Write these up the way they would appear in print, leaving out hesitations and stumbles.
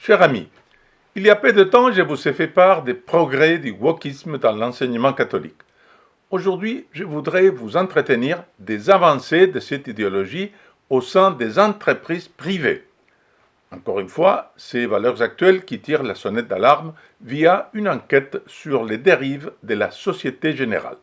Cher ami, il y a peu de temps, je vous ai fait part des progrès du wokisme dans l'enseignement catholique. Aujourd'hui, je voudrais vous entretenir des avancées de cette idéologie au sein des entreprises privées. Encore une fois, c'est Valeurs Actuelles qui tirent la sonnette d'alarme via une enquête sur les dérives de la société générale.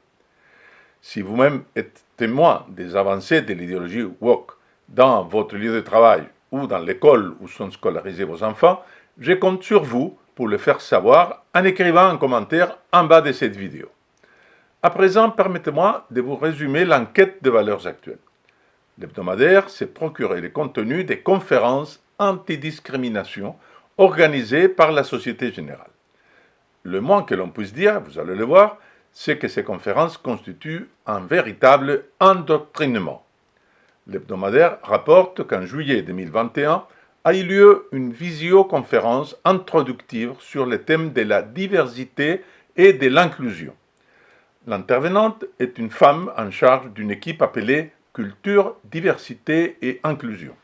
Si vous-même êtes témoin des avancées de l'idéologie woke dans votre lieu de travail ou dans l'école où sont scolarisés vos enfants, je compte sur vous pour le faire savoir en écrivant un commentaire en bas de cette vidéo. À présent, permettez-moi de vous résumer l'enquête de Valeurs Actuelles. L'hebdomadaire s'est procuré le contenu des conférences antidiscrimination organisées par la Société Générale. Le moins que l'on puisse dire, vous allez le voir, c'est que ces conférences constituent un véritable endoctrinement. L'hebdomadaire rapporte qu'en juillet 2021 a eu lieu une visioconférence introductive sur le thème de la diversité et de l'inclusion. L'intervenante est une femme en charge d'une équipe appelée Culture, Diversité et Inclusion.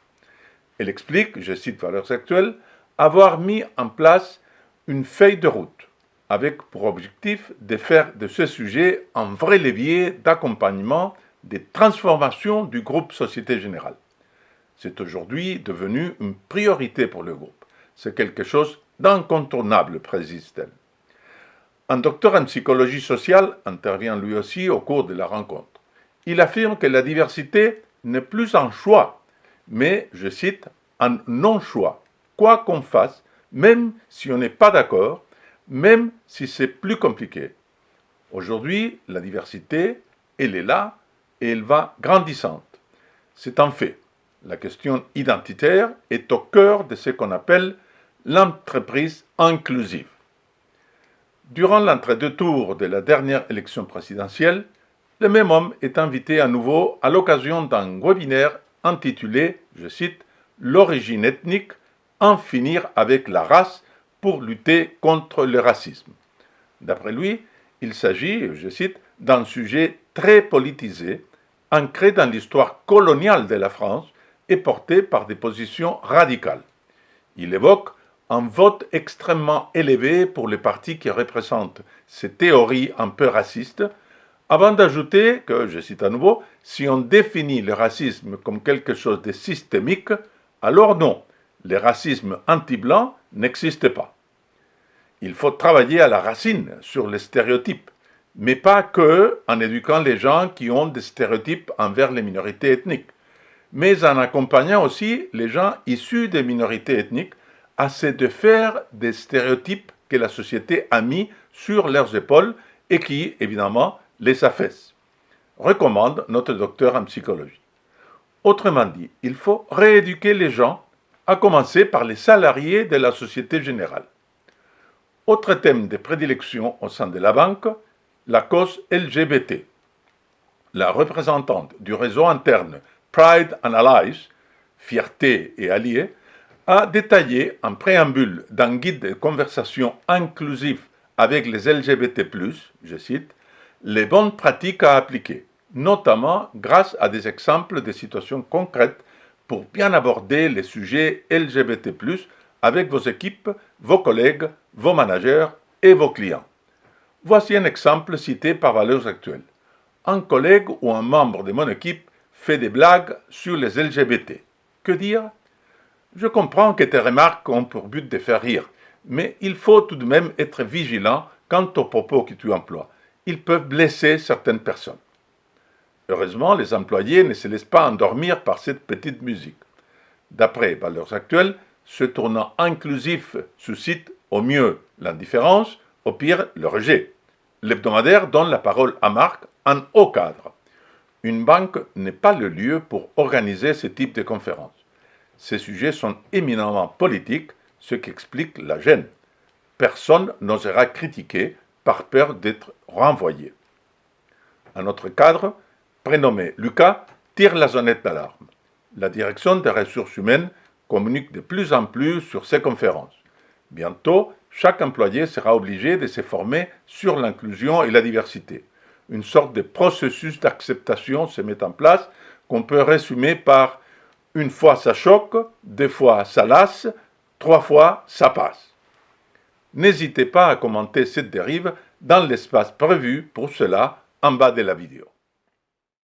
Elle explique, je cite Valeurs Actuelles, avoir mis en place une feuille de route avec pour objectif de faire de ce sujet un vrai levier d'accompagnement des transformations du groupe Société Générale. C'est aujourd'hui devenu une priorité pour le groupe. C'est quelque chose d'incontournable, précise-t-elle. Un docteur en psychologie sociale intervient lui aussi au cours de la rencontre. Il affirme que la diversité n'est plus un choix, mais, je cite, un non-choix. Quoi qu'on fasse, même si on n'est pas d'accord, même si c'est plus compliqué. Aujourd'hui, la diversité, elle est là et elle va grandissante. C'est un fait. La question identitaire est au cœur de ce qu'on appelle l'entreprise inclusive. Durant l'entre-deux tours de la dernière élection présidentielle, le même homme est invité à nouveau à l'occasion d'un webinaire intitulé, je cite, « L'origine ethnique, en finir avec la race pour lutter contre le racisme ». D'après lui, il s'agit, je cite, d'un sujet très politisé, ancré dans l'histoire coloniale de la France et porté par des positions radicales. Il évoque un vote extrêmement élevé pour les partis qui représentent ces théories un peu racistes, avant d'ajouter que, je cite à nouveau, si on définit le racisme comme quelque chose de systémique, alors non, le racisme anti-blanc n'existe pas. Il faut travailler à la racine sur les stéréotypes, mais pas que en éduquant les gens qui ont des stéréotypes envers les minorités ethniques, mais en accompagnant aussi les gens issus des minorités ethniques à se défaire des stéréotypes que la société a mis sur leurs épaules et qui, évidemment, les affaissent, recommande notre docteur en psychologie. Autrement dit, il faut rééduquer les gens, à commencer par les salariés de la Société Générale. Autre thème de prédilection au sein de la banque, la cause LGBT. La représentante du réseau interne Pride and Allies, Fierté et Alliés, a détaillé en préambule d'un guide de conversation inclusif avec les LGBT+, je cite, les bonnes pratiques à appliquer, notamment grâce à des exemples de situations concrètes pour bien aborder les sujets LGBT+, avec vos équipes, vos collègues, vos managers et vos clients. Voici un exemple cité par Valeurs Actuelles. Un collègue ou un membre de mon équipe fait des blagues sur les LGBT. Que dire? Je comprends que tes remarques ont pour but de faire rire, mais il faut tout de même être vigilant quant aux propos que tu emploies. Ils peuvent blesser certaines personnes. Heureusement, les employés ne se laissent pas endormir par cette petite musique. D'après Valeurs Actuelles, ce tournant inclusif suscite au mieux l'indifférence, au pire le rejet. L'hebdomadaire donne la parole à Marc en haut cadre. Une banque n'est pas le lieu pour organiser ce type de conférences. Ces sujets sont éminemment politiques, ce qui explique la gêne. Personne n'osera critiquer par peur d'être renvoyé. Un autre cadre, prénommé Lucas, tire la sonnette d'alarme. La direction des ressources humaines communique de plus en plus sur ces conférences. Bientôt, chaque employé sera obligé de se former sur l'inclusion et la diversité. Une sorte de processus d'acceptation se met en place qu'on peut résumer par une fois ça choque, deux fois ça lasse, 3 fois, ça passe. N'hésitez pas à commenter cette dérive dans l'espace prévu pour cela en bas de la vidéo.